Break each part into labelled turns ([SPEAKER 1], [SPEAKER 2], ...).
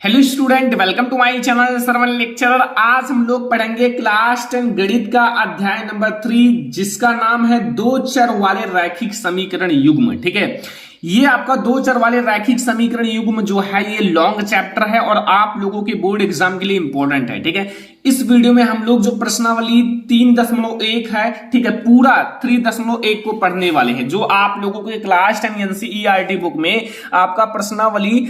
[SPEAKER 1] Hello student, welcome to my channel Sarvan lecturer. आज हम लोग पढ़ेंगे क्लास 10 गणित का अध्याय नंबर 3, जिसका नाम है दो चर वाले रैखिक समीकरण युग्म। ठीक है, ये आपका दो चर वाले रैखिक समीकरण युग्म जो है ये लॉन्ग चैप्टर है और आप लोगों के बोर्ड एग्जाम के लिए इंपॉर्टेंट है। ठीक है, इस वीडियो में हम लोग जो प्रश्नावली 3.1 है, ठीक है, पूरा 3.1 को पढ़ने वाले हैं, जो आप लोगों के क्लास 10 एनसीईआरटी बुक में आपका प्रश्नावली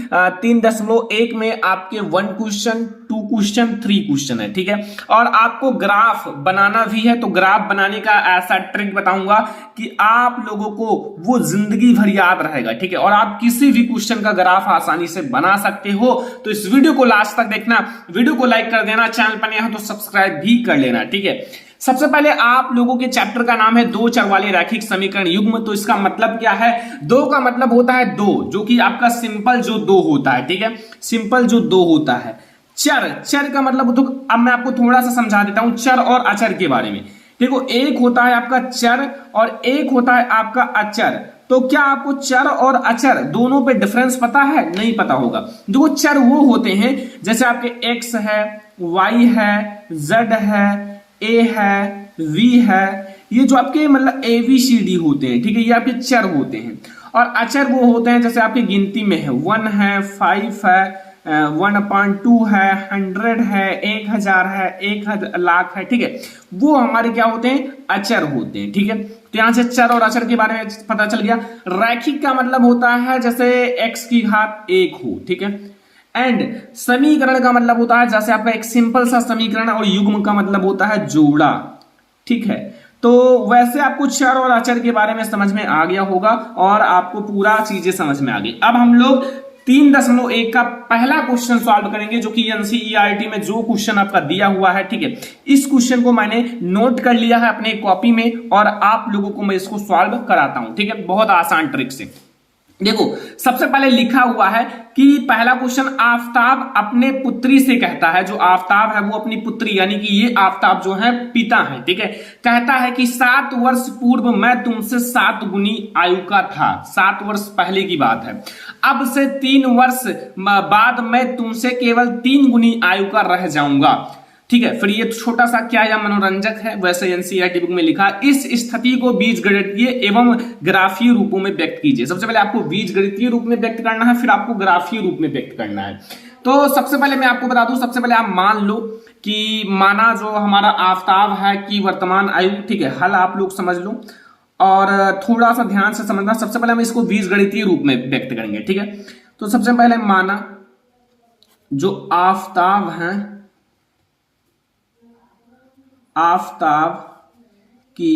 [SPEAKER 1] 3.1 में आपके 1 क्वेश्चन, 2 क्वेश्चन, 3 क्वेश्चन है। ठीक है, और आपको ग्राफ बनाना भी है, तो ग्राफ बनाने का ऐसा ट्रिक बताऊंगा कि आप लोगों को वो जिंदगी भर याद रहेगा। ठीक है, और आप किसी भी क्वेश्चन का ग्राफ आसानी से बना सकते हो। तो इस वीडियो को लास्ट तक देखना, वीडियो को लाइक कर देना, चैनल पर नया हो तो सब्सक्राइब भी कर लेना। ठीक है, सबसे पहले आप लोगों के चैप्टर का नाम है दो चर वाले रैखिक समीकरण युग्म। तो इसका मतलब क्या है? दो का मतलब होता है दो, जो कि आपका सिंपल जो दो होता है। ठीक है, सिंपल जो दो होता है। चर, चर का मतलब तो अब मैं आपको थोड़ा सा समझा देता हूं चर और अचर के बारे में। देखो, एक होता है आपका चर और एक होता है आपका अचर। तो क्या आपको चर और अचर दोनों पे डिफरेंस पता है? नहीं पता होगा। देखो, चर वो होते हैं जैसे आपके x है, y है, z है, a है, v है, ये जो आपके मतलब ABCD होते हैं। ठीक है, ये आपके चर होते हैं। और अचर वो होते हैं जैसे आपकी गिनती में है, 1 है, 5 है, 1/2 है, 100 है, 1000 है, 1,00,000 है। ठीक है, वो हमारे क्या होते हैं? अचर होते हैं। ठीक है, तो यहां से चर और अचर के बारे में पता चल गया। रैखिक का मतलब होता है जैसे x की घात 1 हो। ठीक है, एंड समीकरण का मतलब होता है जैसे आपका एक सिंपल सा समीकरण, और युग्म का मतलब होता है जोड़ा। ठीक है, तो वैसे आपको चर और अचर के बारे में समझ में आ गया होगा और आपको पूरा चीजें समझ में आ गई। अब हम लोग 3.1 का पहला क्वेश्चन सॉल्व करेंगे, जो कि एनसीईआरटी में जो क्वेश्चन आपका दिया हुआ है। ठीक है, इस क्वेश्चन को मैंने नोट कर लिया है अपने कॉपी में और आप लोगों को मैं इसको सॉल्व कराता हूं। ठीक है, बहुत आसान ट्रिक से। देखो, सबसे पहले लिखा हुआ है कि पहला क्वेश्चन, आफताब अपने पुत्री से कहता है, जो आफताब है वो अपनी पुत्री, यानी कि ये आफताब जो है पिता है। ठीक है, कहता है कि 7 वर्ष पूर्व मैं तुमसे 7 गुनी आयु का था। 7 वर्ष पहले की बात है। अब से 3 वर्ष बाद मैं तुमसे केवल 3 गुनी आयु का रह जाऊंगा। ठीक है, फिर ये छोटा सा क्या या मनोरंजक है, वैसे एनसीईआरटी बुक में लिखा, इस स्थिति को बीजगणितीय एवं ग्राफीय रूपों में व्यक्त कीजिए। सबसे पहले आपको बीजगणितीय रूप में व्यक्त करना है, फिर आपको ग्राफीय रूप में व्यक्त करना है। तो सबसे पहले मैं आपको बता दूं, सबसे पहले आप मान लो कि माना जो हमारा आफताब है कि वर्तमान आयु। ठीक है, हल आप लोग समझ लो और थोड़ा सा ध्यान से समझना। सबसे पहले हम इसको बीजगणितीय रूप में व्यक्त करेंगे। ठीक है, तो सबसे पहले माना जो आफताब है, आफताब की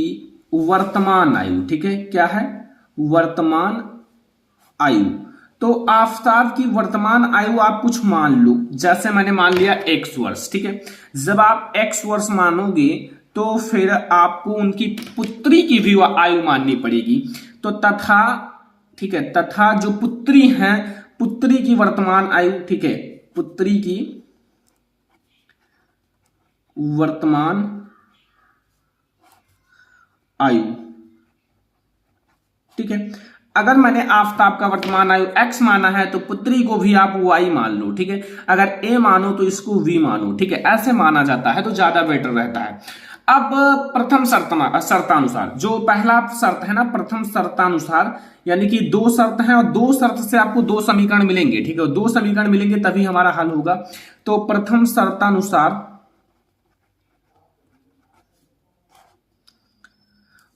[SPEAKER 1] वर्तमान आयु। ठीक है, क्या है? वर्तमान आयु। तो आफताब की वर्तमान आयु आप कुछ मान लो, जैसे मैंने मान लिया x वर्ष। ठीक है, जब आप x वर्ष मानोगे तो फिर आपको उनकी पुत्री की भी आयु माननी पड़ेगी। तो तथा, ठीक है, तथा जो पुत्री है, पुत्री की वर्तमान आयु। ठीक है, पुत्री की वर्तमान आयु। ठीक है, अगर मैंने आफताब का वर्तमान आयु x माना है तो पुत्री को भी आप y मान लो। ठीक है, अगर a मानो तो इसको v मानो। ठीक है, ऐसे माना जाता है तो ज्यादा बेटर रहता है। अब प्रथम शर्तानुसार, जो पहला शर्त है ना, प्रथम शर्तानुसार, यानी कि 2 शर्त हैं और 2 शर्त से आपको 2 समीकरण मिलेंगे। ठीक है, 2 समीकरण मिलेंगे तभी हमारा हल होगा। तो प्रथम शर्तानुसार,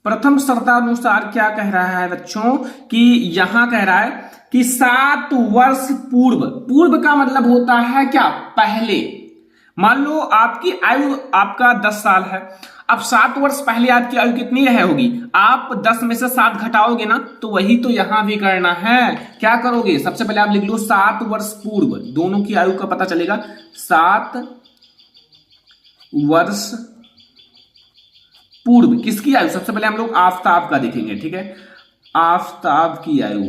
[SPEAKER 1] प्रथम शर्तानुसार क्या कह रहा है बच्चों, कि यहां कह रहा है कि 7 वर्ष पूर्व। पूर्व का मतलब होता है क्या? पहले। मान लो आपकी आयु आपका 10 साल है, अब 7 वर्ष पहले आपकी आयु कितनी रह होगी? आप 10 में से 7 घटाओगे ना, तो वही तो यहां भी करना है। क्या करोगे? सबसे पहले आप लिख लो 7 वर्ष पूर्व, दोनों की आयु का पता चलेगा। 7 वर्ष पूर्व किसकी आयु? सबसे पहले हम लोग आफताब का देखेंगे। ठीक है, आफताब की आयु,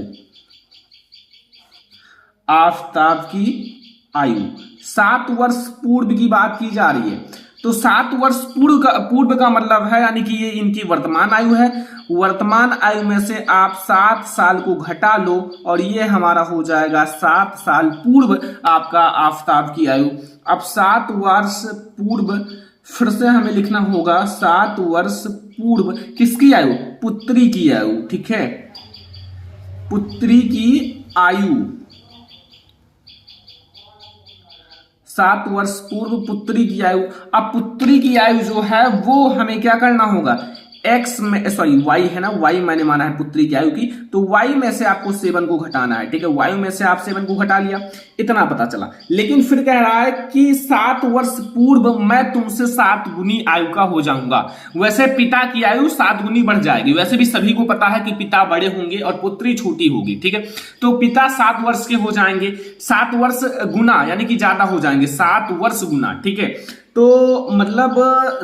[SPEAKER 1] आफताब की आयु 7 वर्ष पूर्व की बात की जा रही है। तो 7 वर्ष पूर्व का मतलब है यानी कि ये इनकी वर्तमान आयु है। वर्तमान आयु में से आप 7 साल को घटा लो और ये हमारा हो जाएगा 7 साल पूर्व आपका आफताब की आयु। अब 7 वर्ष पूर्व फिर से हमें लिखना होगा 7 वर्ष पूर्व किसकी आयु? पुत्री की आयु। ठीक है, पुत्री की आयु, 7 वर्ष पूर्व पुत्री की आयु। अब पुत्री की आयु जो है वो हमें क्या करना होगा? एक्स में सॉरी वाई है ना, वाई मैंने माना है पुत्री की आयु की, तो वाई में से आपको 7 को घटाना है। ठीक है, वाई में से आप 7 को घटा लिया, इतना पता चला। लेकिन फिर कह रहा है कि 7 वर्ष पूर्व मैं तुमसे 7 गुनी आयु का हो जाऊंगा। वैसे पिता की आयु 7 गुनी बढ़ जाएगी, वैसे भी सभी को पता है कि पिता बड़े होंगे और पुत्री छोटी होगी। ठीक है, तो पिता 7 वर्ष के हो जाएंगे, 7 वर्ष गुना यानी कि ज्यादा हो जाएंगे, 7 वर्ष गुना। ठीक है, तो मतलब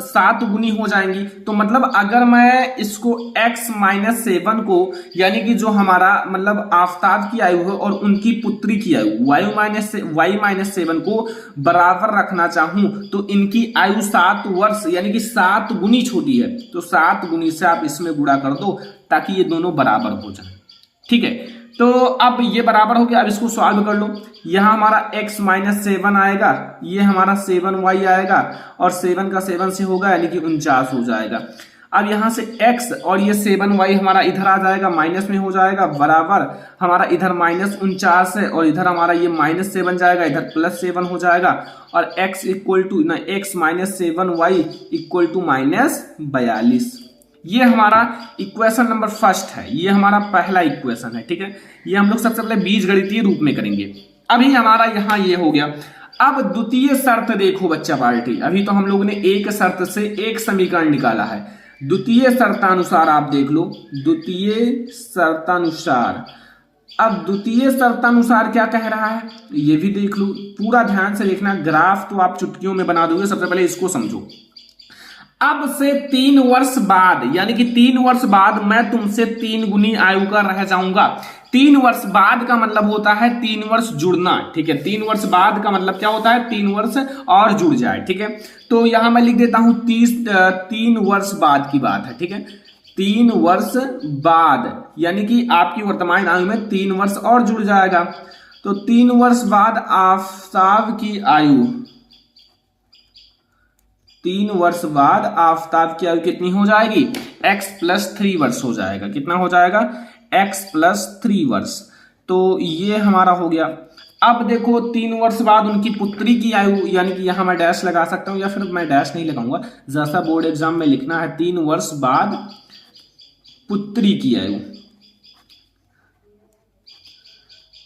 [SPEAKER 1] 7 गुनी हो जाएंगी। तो मतलब अगर मैं इसको x - 7 को यानी कि जो हमारा मतलब आफताब की आयु है और उनकी पुत्री की आयु y - 7 को बराबर रखना चाहूं तो इनकी आयु 7 वर्ष यानी कि 7 गुनी छोटी है, तो 7 गुनी से आप इसमें गुणा कर दो ताकि ये दोनों बराबर हो जाए। ठीक है, तो अब ये बराबर हो गया। अब इसको सॉल्व कर लो, यहां हमारा x - 7 आएगा, ये हमारा 7y आएगा और 7 का 7 से होगा यानी कि 49 हो जाएगा। अब यहां से x और ये 7y हमारा इधर आ जाएगा, माइनस में हो जाएगा, बराबर हमारा इधर -49 है और इधर हमारा ये -7 जाएगा, इधर +7 हो जाएगा और x - 7y इक्वल टू -42। ये हमारा इक्वेशन नंबर फर्स्ट है, ये हमारा पहला इक्वेशन है। ठीक है, ये हम लोग सबसे पहले बीजगणितीय रूप में करेंगे। अभी हमारा यहाँ ये हो गया। अब द्वितीय शर्त देखो बच्चा पार्टी, अभी तो हम लोगों ने एक शर्त से एक समीकरण निकाला है। द्वितीय शर्तानुसार आप देख लो, द्वितीय शर्तानुसार। अब द्वितीय शर्तानुसार क्या कह रहा है ये भी देख लो, पूरा ध्यान से देखना। ग्राफ तो आप चुटकियों में बना दोगे, सबसे पहले इसको समझो। अब से 3 वर्ष बाद यानी कि 3 वर्ष बाद मैं तुमसे 3 गुनी आयु का रह जाऊंगा। 3 वर्ष बाद का मतलब होता है 3 वर्ष जुड़ना। ठीक है, 3 वर्ष बाद का मतलब क्या होता है? 3 वर्ष और जुड़ जाए। ठीक है, तो यहां मैं लिख देता हूं 3 वर्ष बाद की बात है। ठीक है, 3 वर्ष बाद यानी कि आपकी वर्तमान आयु में 3 वर्ष और जुड़ जाएगा। तो 3 वर्ष बाद आफताब की आयु, 3 वर्ष बाद आफताब की आयु कितनी हो जाएगी? x + 3 वर्ष हो जाएगा। कितना हो जाएगा? x + 3 वर्ष। तो ये हमारा हो गया। अब देखो 3 वर्ष बाद उनकी पुत्री की आयु, यानी कि यहां मैं डैश लगा सकता हूं या फिर मैं डैश नहीं लगाऊंगा, जैसा बोर्ड एग्जाम में लिखना है। 3 वर्ष बाद पुत्री की आयु,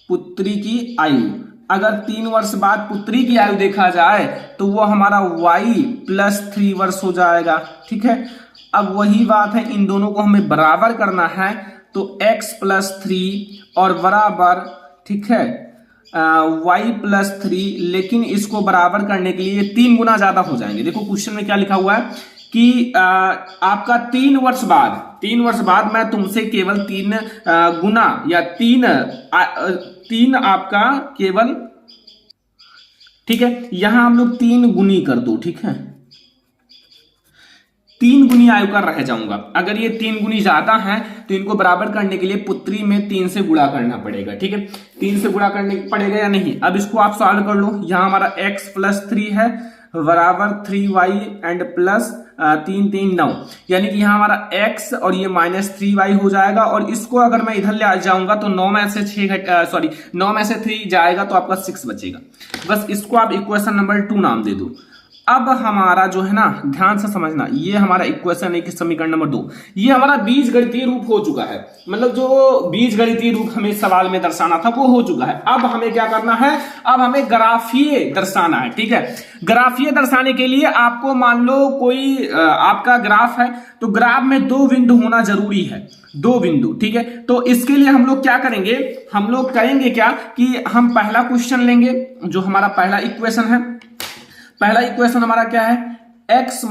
[SPEAKER 1] पुत्री की आयु। अगर 3 वर्ष बाद पुत्री की आयु देखा जाए तो वो हमारा y + 3 वर्ष हो जाएगा। ठीक है, अब वही बात है, इन दोनों को हमें बराबर करना है तो x + 3 और बराबर, ठीक है, y + 3, लेकिन इसको बराबर करने के लिए 3 गुना ज्यादा हो जाएंगे। देखो क्वेश्चन में क्या लिखा हुआ है कि आपका 3 वर्ष बाद मैं तुमसे केवल 3 गुना या 3 आपका केवल, ठीक है, यहां हम लोग 3 गुनी कर दो। ठीक है, 3 गुनी आयु का रह जाऊंगा। अगर ये 3 गुनी ज्यादा है तो इनको बराबर करने के लिए पुत्री में 3 से गुणा करना पड़ेगा। ठीक है, 3 से गुणा करने पड़ेगा या नहीं? अब इसको आप सॉल्व कर लो। यहां हमारा x + 3 है बराबर 3y एंड प्लस 3 3 9, यानी कि यहां हमारा x और ये -3y हो जाएगा। और इसको अगर मैं इधर ले आ जाऊंगा तो 9 में से 3 जाएगा तो आपका 6 बचेगा। बस इसको आप इक्वेशन नंबर 2 नाम दे दो। अब हमारा जो है ना, ध्यान से समझना, ये हमारा इक्वेशन है कि समीकरण नंबर 2, ये हमारा बीजगणितीय रूप हो चुका है। मतलब जो बीजगणितीय रूप हमें सवाल में दर्शाना था वो हो चुका है। अब हमें क्या करना है? अब हमें ग्राफीय दर्शाना है। ठीक है, ग्राफीय दर्शाने के लिए आपको मान लो कोई आपका ग्राफ है तो ग्राफ में 2 बिंदु होना जरूरी है, 2 बिंदु। ठीक है, तो इसके लिए हम लोग क्या करेंगे? हम लोग करेंगे क्या कि हम पहला क्वेश्चन लेंगे, जो हमारा पहला इक्वेशन है। पहला इक्वेशन हमारा क्या है? x -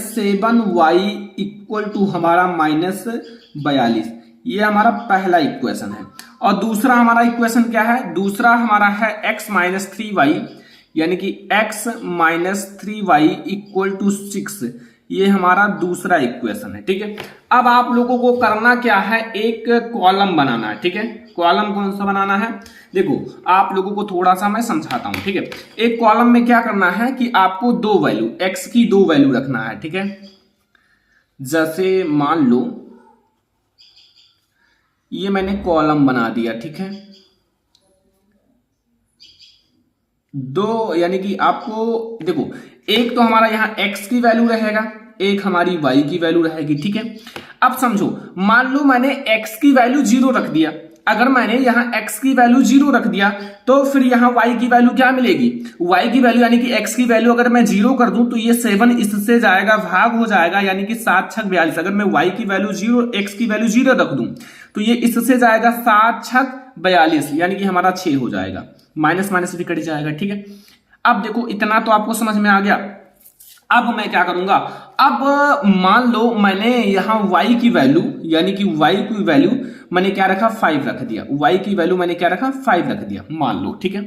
[SPEAKER 1] 7y इक्वल टू हमारा -42, ये हमारा पहला इक्वेशन है। और दूसरा हमारा इक्वेशन क्या है? दूसरा हमारा है x - 3y यानी कि x minus 3y equal to 6, ये हमारा दूसरा इक्वेशन है। ठीक है, अब आप लोगों को करना क्या है, एक कॉलम बनाना है। ठीक है, कॉलम कौन सा बनाना है, देखो आप लोगों को थोड़ा सा मैं समझाता हूं। ठीक है, एक कॉलम में क्या करना है कि आपको दो वैल्यू, x की दो वैल्यू रखना है। ठीक है, जैसे मान लो ये मैंने कॉलम बना दिया। ठीक है, दो, यानी कि आपको देखो, एक तो हमारा यहां x की वैल्यू रहेगा, एक हमारी y की वैल्यू रहेगी। ठीक है, अब समझो, मान लो मैंने x की वैल्यू 0 रख दिया। अगर मैंने यहां x की वैल्यू 0 रख दिया तो फिर यहां y की वैल्यू क्या मिलेगी, y की वैल्यू यानी कि x की वैल्यू अगर मैं 0 कर दूं तो ये 7 इससे जाएगा, भाग हो जाएगा, यानी कि 7 छक 42। अगर मैं y की वैल्यू 0, x की वैल्यू 0 रख दूं तो ये इससे जाएगा 7 छक 42, यानी कि हमारा 6 हो जाएगा, माइनस माइनस भी कट जाएगा। ठीक है, अब देखो इतना तो आपको समझ में आ गया। अब मैं क्या करूंगा, अब मान लो मैंने यहां y की वैल्यू, यानी कि y की वैल्यू मैंने क्या रखा, 5 रख दिया। y की वैल्यू मैंने क्या रखा, 5 रख दिया, मान लो। ठीक है,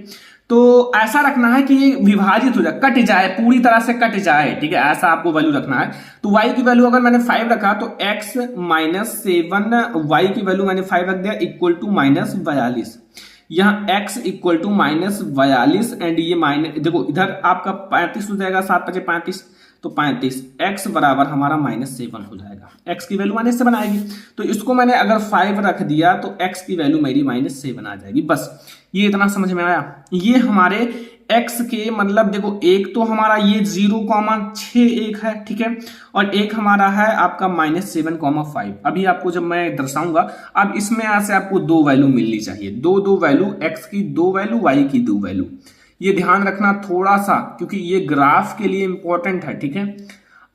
[SPEAKER 1] तो ऐसा रखना है कि ये विभाजित हो जाए, कट जाए, पूरी तरह से कट जाए। ठीक है, ऐसा आपको वैल्यू रखना है। तो y की वैल्यू अगर मैंने 5 रखा तो x माइनस 7, y की वैल्यू मैंने 5 रख दिया, इक्वल टू माइनस 42। यहाँ x equal to minus 42 and ये माइनस, देखो इधर आपका 35 हो जाएगा, 7 5 35, तो 35, x बराबर हमारा -7 हो जाएगा। x की वैल्यू -7 आएगी, तो इसको मैंने अगर 5 रख दिया तो x की वैल्यू मेरी -7 आ जाएगी। बस ये इतना समझ में आया। ये हमारे x के मतलब देखो, एक तो हमारा ये 0,61 है। ठीक है, और एक हमारा है आपका -7,5। अभी आपको जब मैं दर्शाऊंगा, अब इसमें से आपको दो वैल्यू मिलनी चाहिए, दो वैल्यू, x की दो वैल्यू, y की दो वैल्यू। ये ध्यान रखना थोड़ा सा, क्योंकि ये ग्राफ के लिए इंपॉर्टेंट है। ठीक है,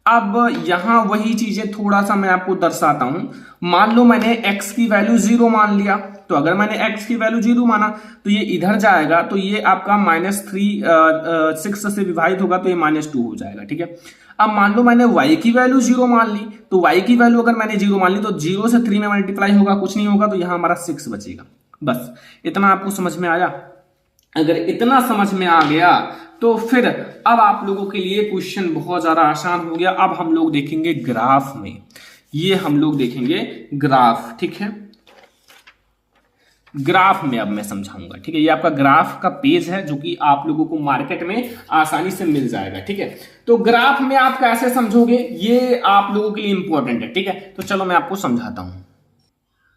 [SPEAKER 1] अब यहां वही चीजें थोड़ा सा मैं आपको दर्शाता हूं। मान लो मैंने x की वैल्यू 0 मान लिया, तो अगर मैंने x की वैल्यू 0 माना तो ये इधर जाएगा, तो ये आपका -6 से विभाजित होगा तो ये -2 हो जाएगा। ठीक है, अब मान लो मैंने y की वैल्यू 0 मान ली, तो y की वैल्यू अगर मैंने 0 मान ली तो 0 से 3 में मल्टीप्लाई होगा, कुछ नहीं होगा, तो यहां हमारा 6 बचेगा। बस इतना आपको समझ में आया। अगर इतना समझ में आ गया तो फिर अब आप लोगों के लिए क्वेश्चन बहुत ज्यादा आसान हो गया। अब हम लोग देखेंगे ग्राफ में, ये हम लोग देखेंगे ग्राफ। ठीक है, ग्राफ में अब मैं समझाऊंगा। ठीक है, ये आपका ग्राफ का पेज है जो कि आप लोगों को मार्केट में आसानी से मिल जाएगा। ठीक है, तो ग्राफ में आप कैसे समझोगे, ये आप लोगों के लिए इंपॉर्टेंट है। ठीक है, तो चलो मैं आपको समझाता हूं।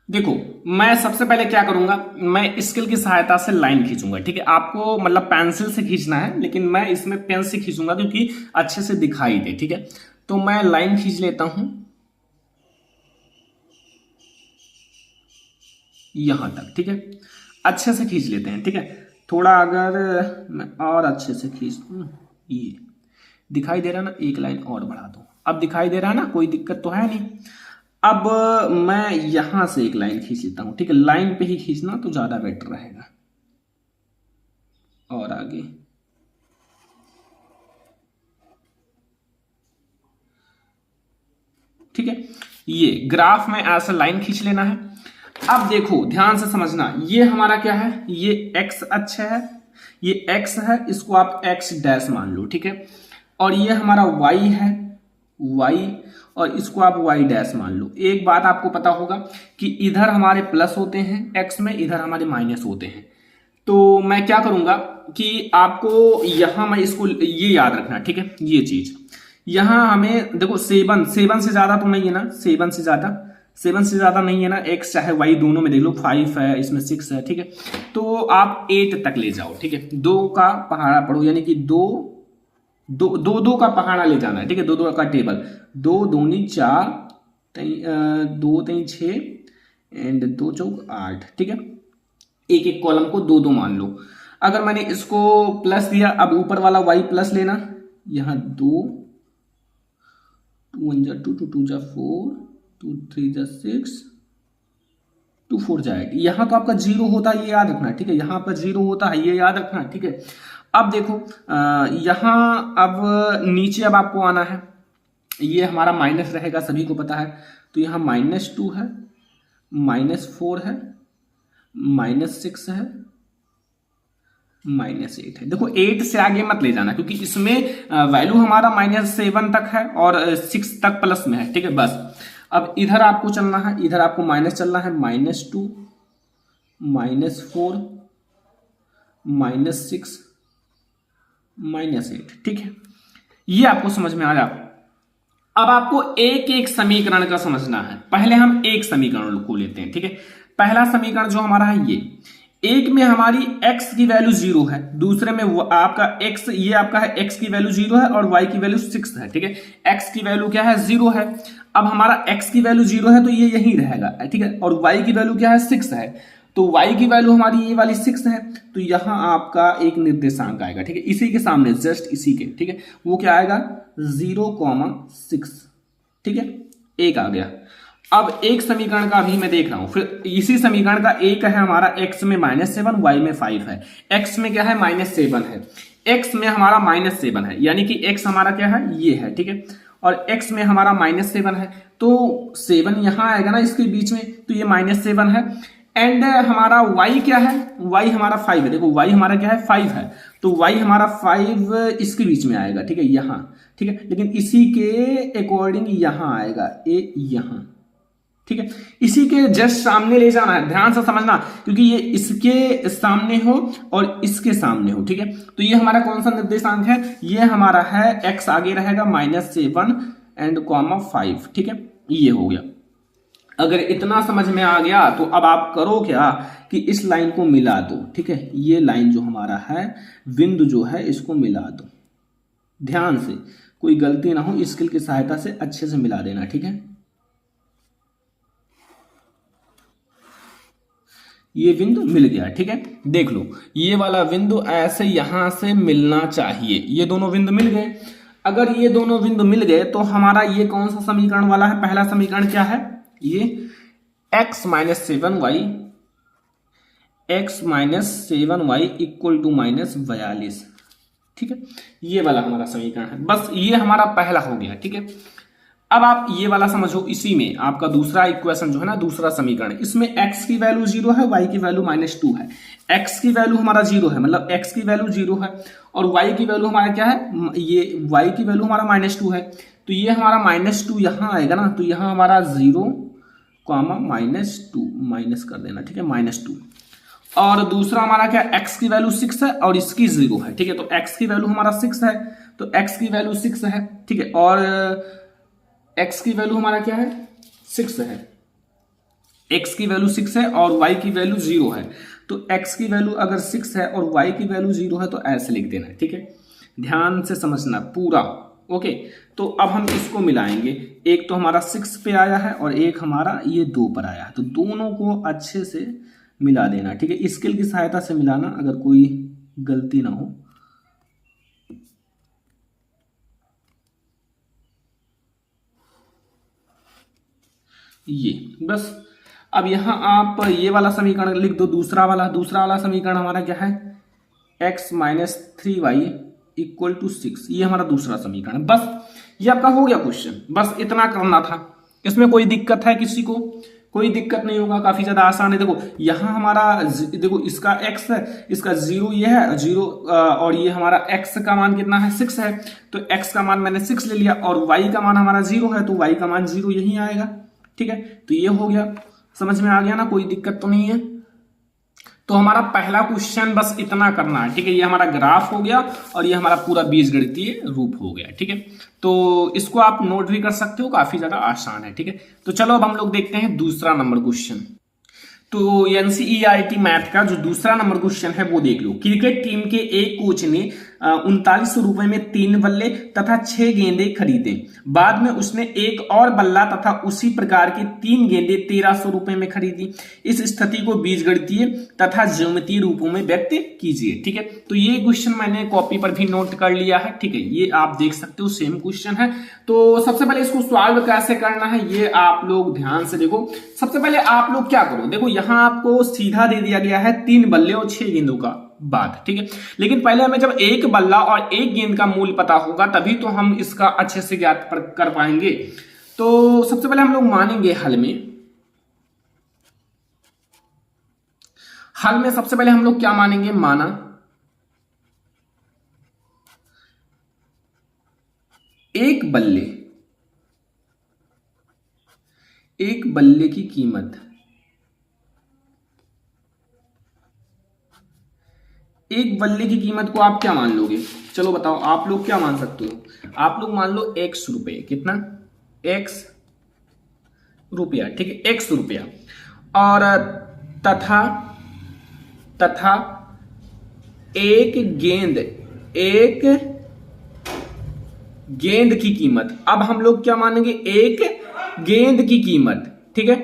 [SPEAKER 1] देखो, मैं सबसे पहले क्या करूंगा, मैं स्केल की सहायता से लाइन खींचूंगा। ठीक है, आपको मतलब पेंसिल से खींचना है, लेकिन मैं इसमें पेन से खींचूंगा क्योंकि अच्छे से दिखाई दे। ठीक है, तो मैं लाइन खींच लेता हूं यहां तक। ठीक है, अच्छे से खींच लेते हैं। ठीक है, थोड़ा अगर मैं और अच्छे से खींच दूं, ये दिखाई दे रहा ना, एक लाइन और बढ़ा दो, अब दिखाई दे रहा है ना, कोई दिक्कत तो है नहीं। अब मैं यहां से एक लाइन खींच लेता हूं। ठीक है, लाइन पे ही खींचना तो ज्यादा बेटर रहेगा। और आगे ठीक है, ये ग्राफ में ऐसा लाइन खींच लेना है। अब देखो ध्यान से समझना, ये हमारा क्या है, ये x अक्ष है, ये x है, इसको आप x डैश मान लो। ठीक है, और ये हमारा y है, y, और इसको आप y डैश मान लो। एक बात आपको पता होगा कि इधर हमारे प्लस होते हैं x में, इधर हमारे माइनस होते हैं। तो मैं क्या करूंगा कि आपको यहां मैं इसको ये याद रखना। ठीक है, ये चीज यहां हमें देखो, 7 से ज्यादा तो नहीं है ना, 7 से ज्यादा नहीं है ना, x चाहे y दोनों में देख लो, 5 है, इसमें 6 है। ठीक है, तो आप 8 तक ले जाओ। ठीक है, 2 का पहाड़ा पढ़ो, यानी कि दो का पहाड़ा ले जाना है। ठीक है, दो का टेबल, 2 दूनी 4, 2 3 6 एंड 2 चौक 8। ठीक है, एक एक कॉलम को 2 2 मान लो। अगर मैंने इसको प्लस दिया, अब ऊपर वाला y प्लस लेना, यहां 2, 2 1 जा 2, 2 2 जा 4, 2 3 जा 6, 2 4 जा 8। यहां तो आपका 0 होता है, ये याद रखना। ठीक है, यहां पर 0 होता है, ये याद रखना। ठीक है, अब देखो यहां अब नीचे अब आपको आना है, ये हमारा माइनस रहेगा, सभी को पता है। तो यहां -2 है, -4 है, -6 है, -8 है। देखो 8 से आगे मत ले जाना क्योंकि इसमें वैल्यू हमारा -7 तक है और 6 तक प्लस में है, ठीक है। बस अब इधर आपको चलना है, इधर आपको माइनस चलना है, -2 -4 -6 -8, ठीक है। ये आपको समझ में आ गया। अब आपको एक एक समीकरण का समझना है। पहले हम एक समीकरण को लेते हैं, ठीक है। पहला समीकरण जो हमारा है, ये एक में हमारी x की वैल्यू 0 है, दूसरे में आपका x, ये आपका है x की वैल्यू 0 है और y की वैल्यू 6 है, ठीक है। x की वैल्यू क्या है, 0 है। अब हमारा x की वैल्यू 0 है तो ये यही रहेगा, ठीक है। और y की वैल्यू क्या है, 6 है, तो y की वैल्यू हमारी ये वाली 6 है, तो यहां आपका एक निर्देशांक आएगा, ठीक है। इसी के सामने, जस्ट इसी के, ठीक है, वो क्या आएगा 0,6, ठीक है। एक आ गया। अब एक समीकरण का अभी मैं देख रहा हूं, फिर इसी समीकरण का एक है हमारा x में -7, y में 5 है। x में क्या है, -7 है, x में हमारा -7 है, यानी कि x हमारा क्या है, ये है, ठीक है। और x में हमारा -7 है, तो 7 यहां आएगा ना इसके बीच में, तो ये -7 है। एंड हमारा y क्या है, y हमारा 5 है। देखो y हमारा क्या है, 5 है, तो y हमारा 5 इसके बीच में आएगा, ठीक है, यहां, ठीक है। लेकिन इसी के अकॉर्डिंग यहां आएगा, ए यहां, ठीक है। इसी के जस्ट सामने ले जाना है, ध्यान से समझना, क्योंकि ये इसके सामने हो और इसके सामने हो, ठीक है। तो ये हमारा कौन सा निर्देशांक है, ये हमारा है x आगे रहेगा -7 एंड -5, ठीक है। ये हो गया। अगर इतना समझ में आ गया तो अब आप करो क्या कि इस लाइन को मिला दो, ठीक है। ये लाइन जो हमारा है, बिंदु जो है, इसको मिला दो, ध्यान से, कोई गलती ना हो, स्केल की सहायता से अच्छे से मिला देना, ठीक है। ये बिंदु मिल गया, ठीक है। देख लो, ये वाला बिंदु ऐसे यहां से मिलना चाहिए, ये दोनों बिंदु मिल गए। अगर ये दोनों बिंदु मिल गए तो हमारा ये कौन सा समीकरण वाला है, पहला समीकरण क्या है, ये x - 7y इक्वल टू -42, ठीक है। ये वाला हमारा समीकरण है। बस ये हमारा पहला हो गया, ठीक है। अब आप ये वाला समझो, इसी में आपका दूसरा इक्वेशन जो है ना, दूसरा समीकरण, इसमें x की वैल्यू 0 है, y की वैल्यू -2 है। x की वैल्यू हमारा 0 है, मतलब x की वैल्यू 0 है, और y की वैल्यू हमारा क्या है, ये y की वैल्यू हमारा -2 है, तो ये हमारा -2 यहां आएगा ना, तो यहां हमारा 0, -2 माइनस कर देना, ठीक है, -2। और दूसरा हमारा क्या, x की वैल्यू 6 है और इसकी 0 है, ठीक है। तो x की वैल्यू हमारा 6 है, तो x की वैल्यू 6 है, ठीक है। और x की वैल्यू हमारा क्या है, 6 है, x की वैल्यू 6 है और y की वैल्यू 0 है। तो x की वैल्यू अगर 6 है और y की वैल्यू 0 है तो ऐसे लिख देना है, ठीक है। ध्यान से समझना पूरा, ओके। तो अब हम इसको मिलाएंगे, एक तो हमारा 6 पे आया है और एक हमारा ये 2 पर आया है, तो दोनों को अच्छे से मिला देना, ठीक है। स्केल की सहायता से मिलाना, अगर कोई गलती ना हो। ये बस। अब यहां आप ये वाला समीकरण लिख दो, दूसरा वाला समीकरण हमारा क्या है, x - 3y इक्वल टू 6, ये हमारा दूसरा समीकरण है। बस ये आपका हो गया क्वेश्चन, बस इतना करना था। इसमें कोई दिक्कत है किसी को, कोई दिक्कत नहीं होगा, काफी ज्यादा आसान है। देखो यहाँ हमारा, देखो इसका x है, इसका 0 ये है 0, और ये हमारा x का मान कितना है, 6 है, तो x का मान मैंने 6 ले लिया, और y का मान हमारा 0 है, तो y का मान 0 यही आएगा, ठीक है। तो ये हो गया, समझ में आ गया ना, कोई दिक्कत तो नहीं है। तो हमारा पहला क्वेश्चन बस इतना करना है, ठीक है। ये हमारा ग्राफ हो गया और ये हमारा पूरा बीजगणितीय रूप हो गया, ठीक है। तो इसको आप नोट भी कर सकते हो, काफी ज्यादा आसान है, ठीक है। तो चलो अब हम लोग देखते हैं दूसरा नंबर क्वेश्चन। तो NCERT मैथ का जो दूसरा नंबर क्वेश्चन है वो देख लो। क्रिकेट टीम के एक कोच ने 3900 रुपए में 3 बल्ले तथा 6 गेंदे खरीदे। बाद में उसने एक और बल्ला तथा उसी प्रकार की 3 गेंदे 1300 रुपए में खरीदी। इस स्थिति को बीजगणितीय तथा ज्यामितीय रूपों में व्यक्त कीजिए, ठीक है। तो ये क्वेश्चन मैंने कॉपी पर भी नोट कर लिया है, ठीक है। ये आप देख सकते हो, सेम क्वेश्चन है। तो सबसे पहले इसको सॉल्व कैसे करना है ये आप लोग ध्यान से देखो। सबसे पहले आप लोग क्या करो, देखो यहां आपको सीधा दे दिया गया है 3 बल्ले और 6 गेंदों का बात, ठीक है। लेकिन पहले हमें जब एक बल्ला और एक गेंद का मूल्य पता होगा तभी तो हम इसका अच्छे से ज्ञात कर पाएंगे। तो सबसे पहले हम लोग मानेंगे हल में सबसे पहले हम लोग क्या मानेंगे, माना एक बल्ले की कीमत, एक बल्ले की कीमत को आप क्या मान लोगे? चलो बताओ, आप लोग क्या मान सकते हो? आप लोग मान लो x रुपए, कितना? x रुपया, ठीक है, x रुपया। और तथा एक गेंद की कीमत, अब हम लोग क्या मानेंगे? एक गेंद की कीमत, ठीक है,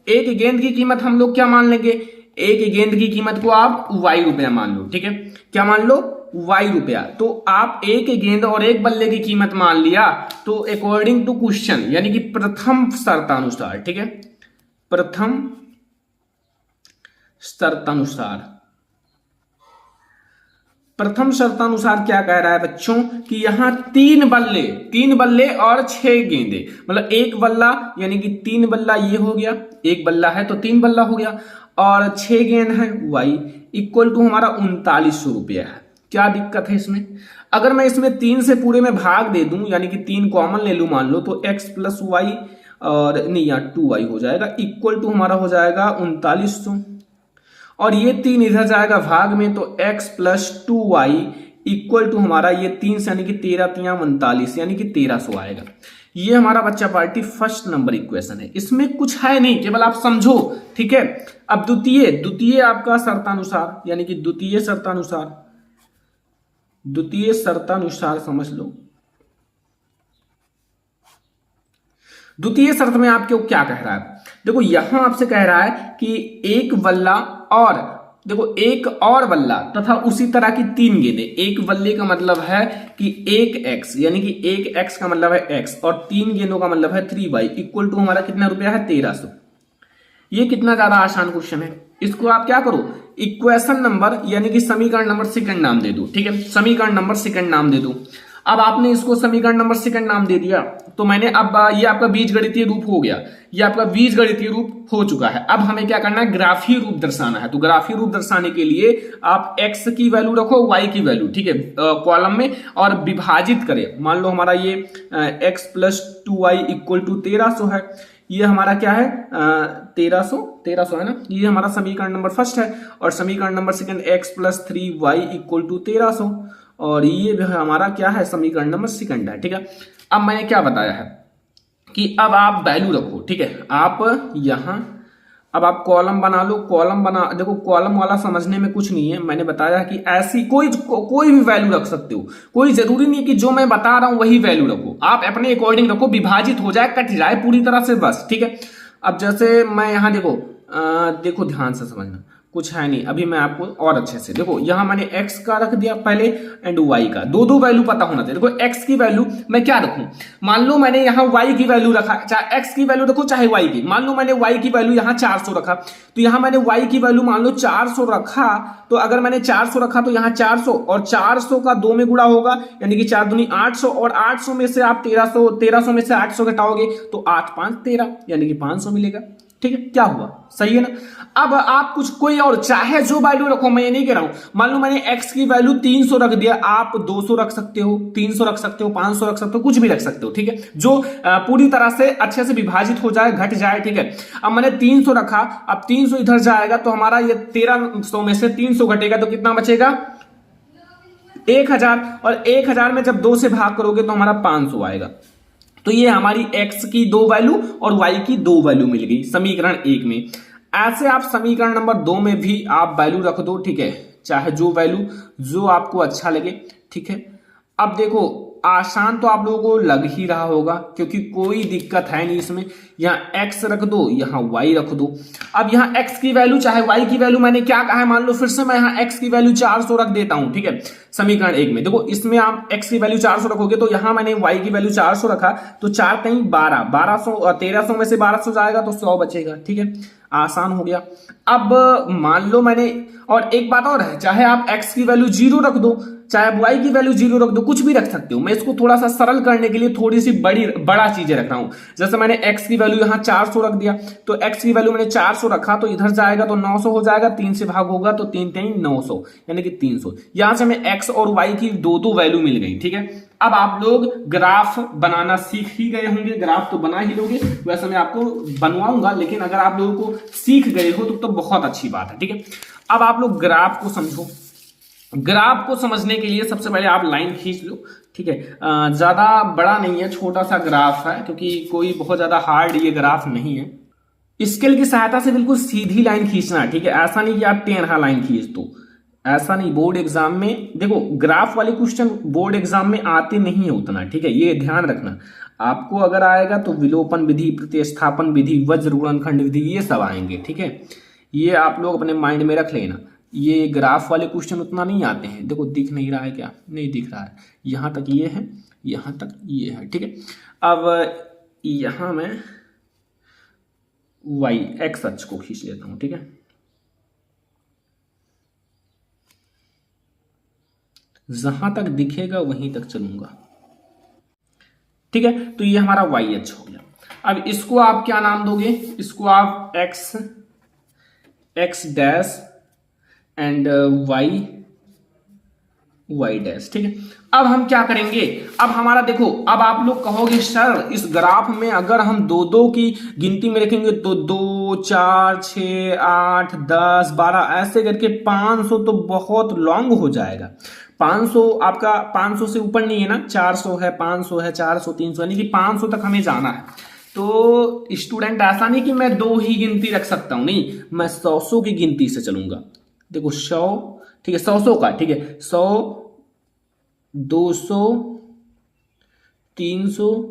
[SPEAKER 1] एक गेंद की कीमत हम लोग क्या मान लेंगे? एक गेंद की कीमत को आप y रुपया मान लो, ठीक है, क्या मान लो? y रुपया। तो आप एक गेंद और एक बल्ले की कीमत मान लिया, तो अकॉर्डिंग टू क्वेश्चन, यानी कि प्रथम शर्तानुसार, ठीक है, प्रथम शर्तानुसार क्या कह रहा है बच्चों कि यहां तीन बल्ले और 6 गेंदे, मतलब एक बल्ला यानी कि 3 बल्ला ये हो गया, एक बल्ला है तो 3 बल्ला हो गया, और 6 गेंद है y इक्वल टू हमारा 3900 रुपया है। क्या दिक्कत है इसमें? अगर मैं इसमें 3 से पूरे में भाग दे दूं, यानी कि 3 कॉमन ले लूं मान लो, तो x प्लस वाई, और नहीं यहाँ 2y हो जाएगा, इक्वल टू हमारा हो जाएगा 3900, और ये 3 इधर जाएगा भाग में, तो x plus 2y equal to हमारा ये 3 से यानी कि 13 3 39 यानी कि 1300 आएगा। ये हमारा बच्चा पार्टी फर्स्ट नंबर इक्वेशन है, इसमें कुछ है नहीं, केवल आप समझो, ठीक है। अब द्वितीय आपका शर्तानुसार, यानी कि द्वितीय शर्तानुसार समझ लो। द्वितीय शर्त में आपको क्या कह रहा है? देखो यहां आपसे कह रहा है कि एक बल्ला और, देखो एक और बल्ला तथा उसी तरह की 3 गेंदें। एक बल्ले का मतलब है कि एक x, यानी कि एक x का मतलब है x, और 3 गेंदों का मतलब है 3y इक्वल टू हमारा कितना रुपया है? 1300। ये कितना ज्यादा आसान क्वेश्चन है। इसको आप क्या करो, इक्वेशन नंबर यानी कि समीकरण नंबर सेकंड नाम दे दो, ठीक है, समीकरण नंबर सेकंड नाम दे दो। अब आपने इसको समीकरण नंबर सेकंड नाम दे दिया, तो मैंने अब ये आपका बीजगणितीय रूप हो गया, ये आपका बीजगणितीय रूप हो चुका है। अब हमें क्या करना है? ग्राफीय रूप दर्शाना है। तो ग्राफीय रूप दर्शाने के लिए आप x की वैल्यू रखो, y की वैल्यू, ठीक है, कॉलम में, और विभाजित करें। मान लो हमारा ये x plus 2y equal to 1300 है, ये हमारा क्या है? 1300 है ना, ये हमारा समीकरण नंबर फर्स्ट है, और समीकरण number second x plus 3y equal to 1300, और ये भी हमारा क्या है? समीकरण नंबर सेकंड है, ठीक है। अब मैंने क्या बताया है कि अब आप वैल्यू रखो, ठीक है, आप यहां अब आप कॉलम बना लो, देखो कॉलम वाला समझने में कुछ नहीं है, मैंने बताया कि ऐसी कोई भी वैल्यू रख सकते हो, कोई जरूरी नहीं कि जो मैं बता रहा हूं वही वैल्यू रखो, आप अपने अकॉर्डिंग रखो, विभाजित हो जाए, कट जाए पूरी तरह से, बस, ठीक है। अब जैसे मैं यहां देखो ध्यान से समझना, कुछ है नहीं, अभी मैं आपको और अच्छे से देखो, यहां मैंने x का रख दिया पहले एंड y का, दो वैल्यू पता होना चाहिए। देखो x की वैल्यू मैं क्या रखूं? मान लो मैंने यहां y की वैल्यू रखा, चाहे x की वैल्यू रखो चाहे y की, मान लो मैंने y की वैल्यू यहां 400 रखा, तो यहां मैंने y की वैल्यू मान लो 400 रखा, तो अगर मैंने 400 रखा तो यहां 400 और 400 का 2 में गुणा होगा, यानी कि 4 दूनी 800, और 800 में से आप 1300 में से 800 घटाओगे तो 8 5 13, यानी कि 500 मिलेगा, ठीक है। क्या हुआ? सही है ना। अब आप कोई और चाहे जो वैल्यू रखो, मैं ये नहीं कह रहा हूं, मान लो मैंने x की वैल्यू 300 रख दिया, आप 200 रख सकते हो, 300 रख सकते हो, 500 रख सकते हो, कुछ भी रख सकते हो, ठीक है, जो पूरी तरह से अच्छे से विभाजित हो जाए, घट जाए, ठीक है। अब मैंने 300 रखा, अब 300 इधर जाएगा तो हमारा ये 1300 में से 300 घटेगा तो कितना बचेगा? 1000, और 1000 में जब 2 से भाग करोगे तो हमारा 500 आएगा। तो ये हमारी x की 2 वैल्यू और y की 2 वैल्यू मिल गई समीकरण 1 में। ऐसे आप समीकरण नंबर 2 में भी आप वैल्यू रख दो, ठीक है, चाहे जो वैल्यू जो आपको अच्छा लगे, ठीक है। अब देखो आसान तो आप लोगों को लग ही रहा होगा, क्योंकि कोई दिक्कत है नहीं इसमें, यहाँ x रख दो, यहाँ y रख दो। अब यहाँ x की वैल्यू चाहे y की वैल्यू, मैंने क्या कहा है, मान लो फिर से मैं यहाँ x की वैल्यू 400 रख देता हूं, ठीक है, समीकरण 1 में। देखो इसमें आप x की वैल्यू 400 रखोगे, तो यहाँ मैंने y की वैल्यू 400 रखा, तो 4 कहीं 12, 1300 में से 1200 जाएगा तो 100 बचेगा, ठीक है, आसान हो गया। अब मान लो मैंने, और एक बात और है, चाहे आप x की वैल्यू 0 रख दो, चाहे आप y की वैल्यू 0 रख दो, कुछ भी रख सकते हो। मैं इसको थोड़ा सा सरल करने के लिए थोड़ी सी बड़ा चीजें रख रहा हूं। जैसे मैंने x की वैल्यू यहाँ 400 रख दिया, तो x की वैल्यू मैंने 400 रखा, तो इधर जाएगा तो 900 हो जाएगा, 3 से भाग होगा तो 3 3 900, यानी कि 300। यहां से हमें x और y की 2 वैल्यू मिल गई, ठीक है। अब आप लोग ग्राफ बनाना सीख ही गए होंगे, ग्राफ तो बना ही लोगे, वैसे मैं आपको बनवाऊंगा, लेकिन अगर आप लोगों को सीख गए हो तो बहुत अच्छी बात है। ठीक है, अब आप लोग ग्राफ को समझो। ग्राफ को समझने के लिए सबसे पहले आप लाइन खींच लो। ठीक है, ज्यादा बड़ा नहीं है, छोटा सा ग्राफ है, क्योंकि कोई बहुत ज्यादा हार्ड ये ग्राफ नहीं है। स्केल की सहायता से बिल्कुल सीधी लाइन खींचना है। ठीक है, ऐसा नहीं कि आप टेढ़ा लाइन खींच दो, ऐसा नहीं। बोर्ड एग्जाम में देखो, ग्राफ वाले क्वेश्चन बोर्ड एग्जाम में आते नहीं है उतना। ठीक है, ये ध्यान रखना। आपको अगर आएगा तो विलोपन विधि, प्रतिस्थापन विधि, वज्र गुणनखंड विधि, ये सब आएंगे। ठीक है, ये आप लोग अपने माइंड में रख लेना। ये ग्राफ वाले क्वेश्चन उतना नहीं आते हैं। देखो दिख नहीं रहा है क्या? नहीं दिख रहा है। यहां तक ये है, यहां तक ये है। ठीक है, अब यहां मैं वाई एक्स अक्ष को खींच लेता हूं। ठीक है, जहां तक दिखेगा वहीं तक चलूंगा। ठीक है, तो ये हमारा वाई अक्ष हो गया। अब इसको आप क्या नाम दोगे? इसको आप x dash and y dash. ठीक है, अब हम क्या करेंगे? अब हमारा देखो, अब आप लोग कहोगे सर इस ग्राफ में अगर हम दो दो की गिनती में रखेंगे तो 2, 4, 6, 8, 10, 12 ऐसे करके 500 तो बहुत लॉन्ग हो जाएगा। 500 आपका 500 से ऊपर नहीं है ना, 400 है, 500 है, 400, 300, यानी कि 500 तक हमें जाना है। तो स्टूडेंट ऐसा नहीं कि मैं 2 ही गिनती रख सकता हूं, नहीं, मैं 100 की गिनती से चलूंगा। देखो 100, ठीक है, 100 का, ठीक है, 100, 200, 300,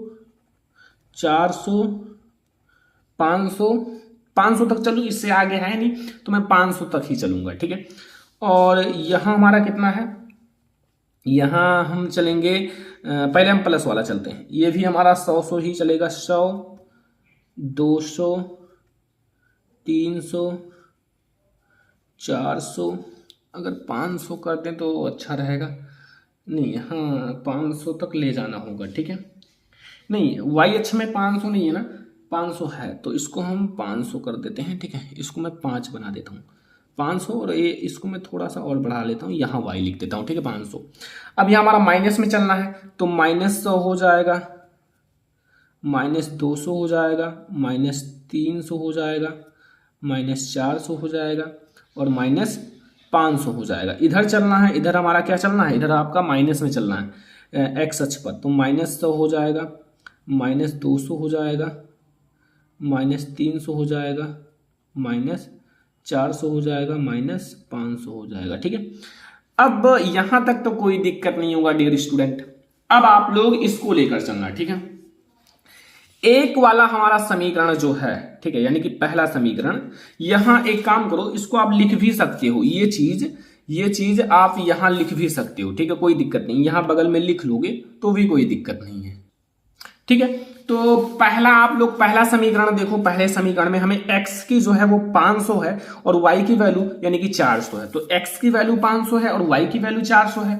[SPEAKER 1] 400, 500 तक चलू, इससे आगे है नहीं, तो मैं 500 तक ही चलूंगा। ठीक है, और यहां हमारा कितना है? यहां हम चलेंगे, पहले हम प्लस वाला चलते हैं। ये भी हमारा 100 ही चलेगा। 100, 200, 300, 400, अगर 500 कर दें तो अच्छा रहेगा। नहीं, हाँ 500 तक ले जाना होगा। ठीक है, नहीं वाई अक्ष में 500 नहीं है ना, 500 है, तो इसको हम 500 कर देते हैं। ठीक है, इसको मैं 5 बना देता हूँ, 500, और ये इसको मैं थोड़ा सा और बढ़ा लेता हूँ, यहाँ वाई लिख देता हूँ। ठीक है, 500। अब यहाँ हमारा माइनस में चलना है, तो -100 हो जाएगा, -200 हो जाएगा, -300 हो जाएगा, -400 हो जाएगा, और -500 हो जाएगा। इधर चलना है, इधर हमारा क्या चलना है? इधर आपका माइनस में चलना है एक्स अक्ष पर, तो -100 हो जाएगा, -200 हो जाएगा, -300 हो जाएगा, -400 हो जाएगा, -500 हो जाएगा। ठीक है, अब यहां तक तो कोई दिक्कत नहीं होगा डियर स्टूडेंट। अब आप लोग इसको लेकर चलना। ठीक है, एक वाला हमारा समीकरण जो है, ठीक है, यानी कि पहला समीकरण, यहां एक काम करो, इसको आप लिख भी सकते हो, ये चीज आप यहां लिख भी सकते हो। ठीक है, कोई दिक्कत नहीं, यहां बगल में लिख लोगे तो भी कोई दिक्कत नहीं है। ठीक है, तो पहला आप लोग पहला समीकरण देखो। पहले समीकरण में हमें x की जो है वो 500 है और y की वैल्यू यानी कि 400 है। तो x की वैल्यू 500 है और y की वैल्यू 400 है।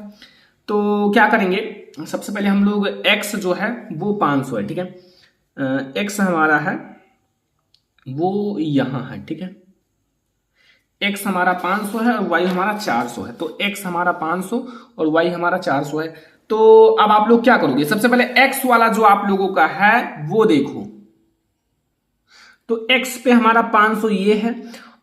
[SPEAKER 1] तो क्या करेंगे? सबसे पहले हम लोग x जो है वो 500 है। ठीक है, x हमारा है वो यहां है। ठीक है, x हमारा 500 है और y हमारा 400 है। तो x हमारा 500 और y हमारा 400 है। तो अब आप लोग क्या करोगे? सबसे पहले x वाला जो आप लोगों का है वो देखो। तो x पे हमारा 500 ये है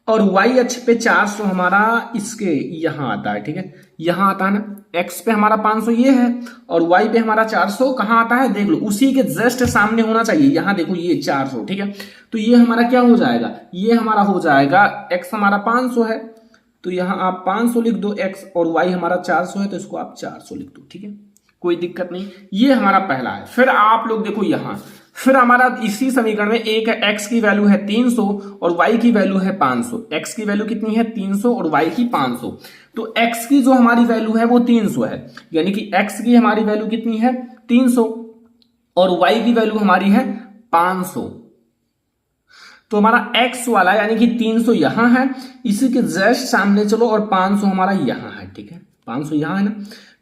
[SPEAKER 1] और y अक्ष पे 400 हमारा इसके यहां आता है। ठीक है, यहां आता है ना, x पे हमारा 500 ये है और y पे हमारा 400 कहां आता है? देख लो, उसी के जस्ट सामने होना चाहिए। यहां देखो ये 400। ठीक है, तो ये हमारा क्या हो जाएगा? ये हमारा हो जाएगा, x हमारा 500 है तो यहां आप 500 लिख दो x, और y हमारा 400 है तो इसको आप 400 लिख दो। ठीक है, कोई दिक्कत नहीं। ये हमारा पहला है। फिर आप लोग देखो यहां, फिर हमारा इसी समीकरण में एक है, x की वैल्यू है 300 और y की वैल्यू है 500। x की वैल्यू कितनी है? 300 और y की 500। तो x की जो हमारी वैल्यू है वो 300 है, यानी कि x की हमारी वैल्यू कितनी है? 300, और y की वैल्यू हमारी है 500। तो हमारा x वाला यानी कि 300 यहां है, इसी के जस्ट सामने चलो और 500 हमारा यहां है। ठीक है, 500 यहां है ना,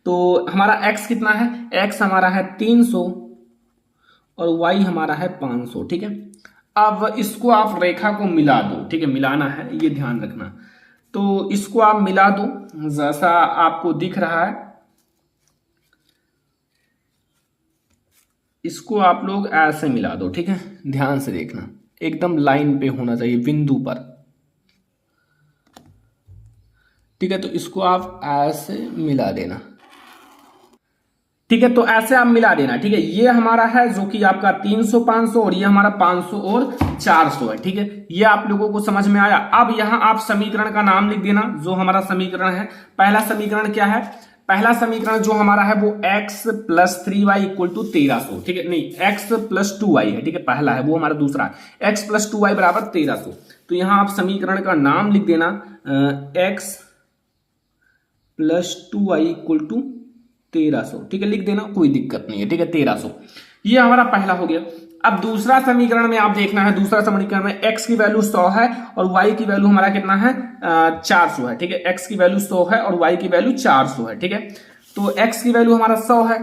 [SPEAKER 1] तो हमारा x कितना है? x हमारा है 300 और y हमारा है 500। ठीक है, अब इसको आप रेखा को मिला दो। ठीक है, मिलाना है, ये ध्यान रखना। तो इसको आप मिला दो जैसा आपको दिख रहा है। इसको आप लोग ऐसे मिला दो, ठीक है, ध्यान से देखना, एकदम लाइन पे होना चाहिए, बिंदु पर, ठीक है। तो इसको आप ऐसे मिला देना, ठीक है। तो ऐसे आप मिला देना, ठीक है। ये हमारा है जो कि आपका 300 500 और ये हमारा 500 और 400 है, ठीक है। ये आप लोगों को समझ में आया। अब यहां आप समीकरण का नाम लिख देना, जो हमारा समीकरण है। पहला समीकरण क्या है? पहला समीकरण जो हमारा है वो x plus 3y equal to 1300, ठीक है, नहीं x प्लस 2y है, ठीक है, पहला है, वो हमारा दूसरा है x प्लस 2y बराबर 1300। तो यहां आप समीकरण का नाम लिख देना x plus 2y equal to 1300, ठीक है, लिख देना, कोई दिक्कत नहीं है, ठीक है, 1300। ये हमारा पहला हो गया। अब दूसरा समीकरण में आप देखना है, दूसरा समीकरण में x की वैल्यू 100 है और y की वैल्यू हमारा कितना है 400 है, ठीक है। x की वैल्यू 100 है और y की वैल्यू 400 है, ठीक है। तो x की वैल्यू हमारा 100 है,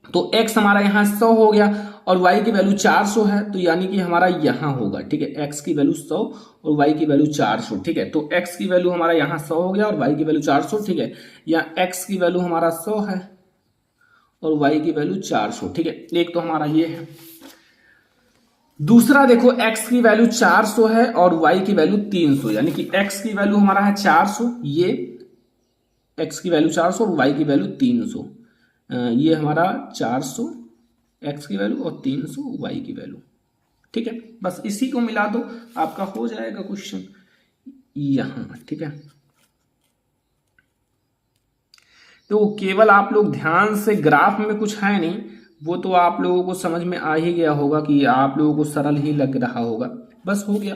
[SPEAKER 1] तो x हमारा यहाँ 100 हो गया और y की वैल्यू 400 है, तो यानी कि हमारा यहाँ होगा, ठीक है, x की वैल्यू 100 और y की वैल्यू 400, ठीक है। तो x की वैल्यू हमारा यहाँ 100 हो गया और y की वैल्यू 400, ठीक है। या x की वैल्यू हमारा 100 है और y की वैल्यू 400, ठीक है। एक तो हमारा ये है। दूसरा देखो, x की वैल्यू 400 है और y की वैल्यू 300, यानी कि x की वैल्यू हमारा है 400, ये x की वैल्यू 400 और y की वैल्यू 300, ये हमारा 400 x की वैल्यू और 300 y की वैल्यू, ठीक है। बस इसी को मिला दो, आपका हो जाएगा क्वेश्चन यहां, ठीक है। तो केवल आप लोग ध्यान से, ग्राफ में कुछ है नहीं, वो तो आप लोगों को समझ में आ ही गया होगा कि आप लोगों को सरल ही लग रहा होगा, बस हो गया।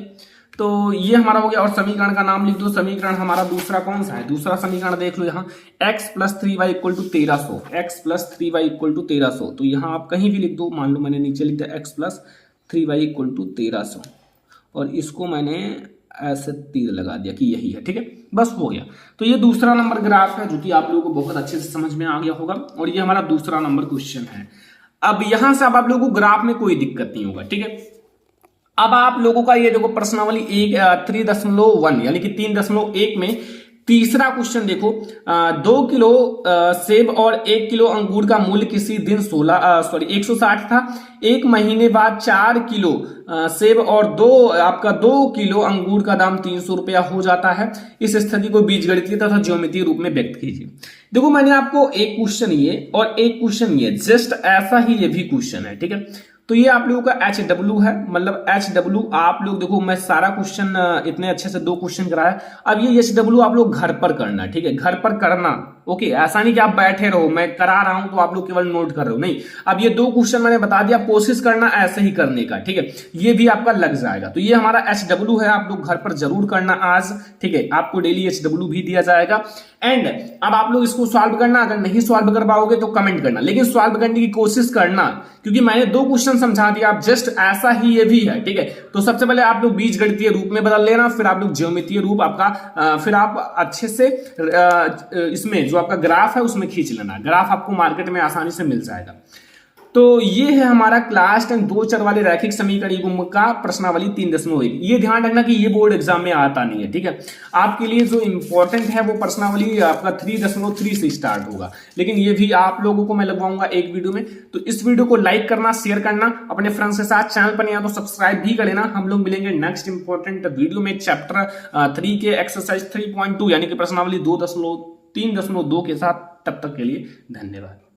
[SPEAKER 1] तो ये हमारा हो गया। और समीकरण का नाम लिख दो। समीकरण हमारा दूसरा कौन सा है? दूसरा समीकरण देख लो यहाँ, x plus 3y equal to 1300, x plus 3y equal to 1300। तो यहाँ आप कहीं भी लिख दो, मान लो मैंने नीचे लिख दिया x plus 3y equal to 1300 और इसको मैंने ऐसे तीर लगा दिया कि यही है, ठीक है, बस हो गया। तो ये दूसरा नंबर ग्राफ है जो कि आप लोगों को बहुत अच्छे से समझ में आ गया होगा और ये हमारा दूसरा नंबर क्वेश्चन है। अब यहां से अब आप लोगों को ग्राफ में कोई दिक्कत नहीं होगा, ठीक है। अब आप लोगों का ये देखो प्रश्नावली 3.1 यानी कि 3.1 में तीसरा क्वेश्चन देखो, 2 किलो सेब और 1 किलो अंगूर का मूल्य किसी दिन 160 था। एक महीने बाद 4 किलो सेब और 2 किलो अंगूर का दाम 300 रुपया हो जाता है। इस स्थिति को बीजगणितीय तथा ज्योमेत्रीय रूप में व्यक्त कीजिए। देखो मैंने आपको एक क्वेश्चन ये और एक क्वेश्चन ये, जस्ट ऐसा ही ये भी क्वेश्चन है, ठीक है। तो ये आप लोगों का HW है, मतलब HW आप लोग देखो, मैं सारा क्वेश्चन इतने अच्छे से 2 क्वेश्चन कराया। अब ये HW आप लोग घर पर करना, ठीक है, घर पर करना, ओके। ऐसा नहीं कि आप बैठे रहो, मैं करा रहा हूं तो आप लोग केवल नोट कर रहे हो, नहीं। अब ये 2 क्वेश्चन मैंने बता दिया, कोशिश करना ऐसे ही करने का, ठीक है, ये भी आपका लग जाएगा। तो ये हमारा HW है, आप लोग घर पर जरूर करना आज, ठीक है। आपको डेली HW भी दिया जाएगा। एंड अब आप लोग इसको सॉल्व करना, अगर नहीं सॉल्व कर पाओगे तो कमेंट करना, लेकिन सॉल्व करने की कोशिश करना, क्योंकि मैंने 2 क्वेश्चन समझा दिया, आप जस्ट ऐसा ही ये भी है, ठीक है। तो सबसे पहले आप लोग बीजगणितीय रूप में बदल लेना, फिर आप लोग ज्योमेत्रीय रूप आपका, फिर आप अच्छे से इसमें जो आपका ग्राफ है उसमें खींच लेना। ग्राफ आपको मार्केट में आसानी से मिल जाएगा। तो ये है हमारा क्लास 10 2 चर वाले रैखिक समीकरण युग्म का प्रश्नावली 3.1। ये ध्यान रखना कि ये बोर्ड एग्जाम में आता नहीं है, ठीक है। आपके लिए जो इंपॉर्टेंट है वो प्रश्नावली आपका 3.3 से स्टार्ट होगा, लेकिन ये भी आप लोगों को मैं लगवाऊंगा एक वीडियो में। तो इस वीडियो को लाइक करना, शेयर करना अपने फ्रेंड्स के साथ, चैनल पर नहीं आया तो सब्सक्राइब भी कर लेना। हम लोग मिलेंगे नेक्स्ट इंपॉर्टेंट वीडियो में चैप्टर 3 के एक्सरसाइज 3.2 यानी कि प्रश्नावली 3.2 के साथ। तब तक के लिए धन्यवाद।